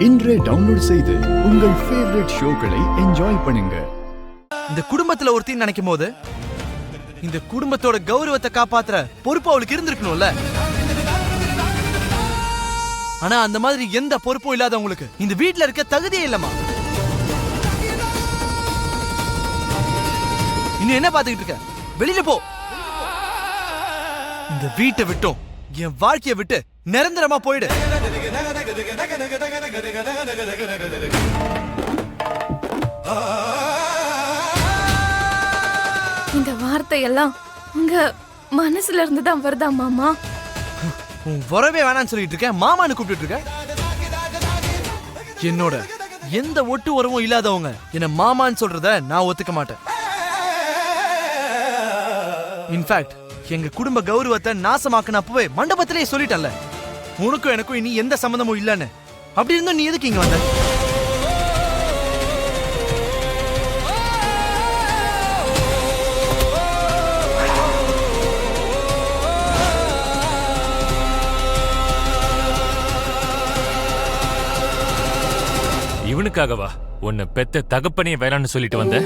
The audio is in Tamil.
இன்றே டவுன்லோட் செய்து உங்கள் ஃபேவரட் ஷோக்களை என்ஜாய் பண்ணுங்க. இந்த குடும்பத்துல ஒருத்தின்னு நினைக்கும் போது இந்த குடும்பத்தோட கௌரவத்தை காப்பாத்துற பொறுப்பு அவளுக்கு இருந்திருக்கணும்ல. ஆனா அந்த மாதிரி எந்த பொறுப்பும் இல்லாதவங்களுக்கு இந்த வீட்ல இருக்க தகுதியே இல்லம்மா. இன்னும் என்ன பாத்துக்கிட்டு இருக்க? வெளியில போ. இந்த வீட்டை விட்டும் என் வாழ்க்கையை விட்டு நிரந்தரமா போயிடு. இந்த வார்த்தையெல்லாம் உங்க மனசுல இருந்து தான் வருதா மாமா? உன் வரவே வேணான்னு சொல்லிட்டு இருக்க, மாமான்னு கூப்பிட்டு இருக்க. என்னோட எந்த ஒட்டு உறவும் இல்லாதவங்க என்ன மாமான்னு சொல்றத நான் ஒத்துக்க மாட்டேன். இன்ஃபேக்ட் எங்க குடும்ப கௌரவத்தை நாசமாக்குன அப்பவே மண்டபத்திலேயே சொல்லிட்டல, உனக்கும் எனக்கும் இனி எந்த சம்பந்தமும் இல்லன்னு. அப்படி இருந்தும் நீ எதுக்கு இங்க வந்த? இவனுக்காகவா உன்னை பெத்த தகப்பனைய வேணான்னு சொல்லிட்டு வந்த?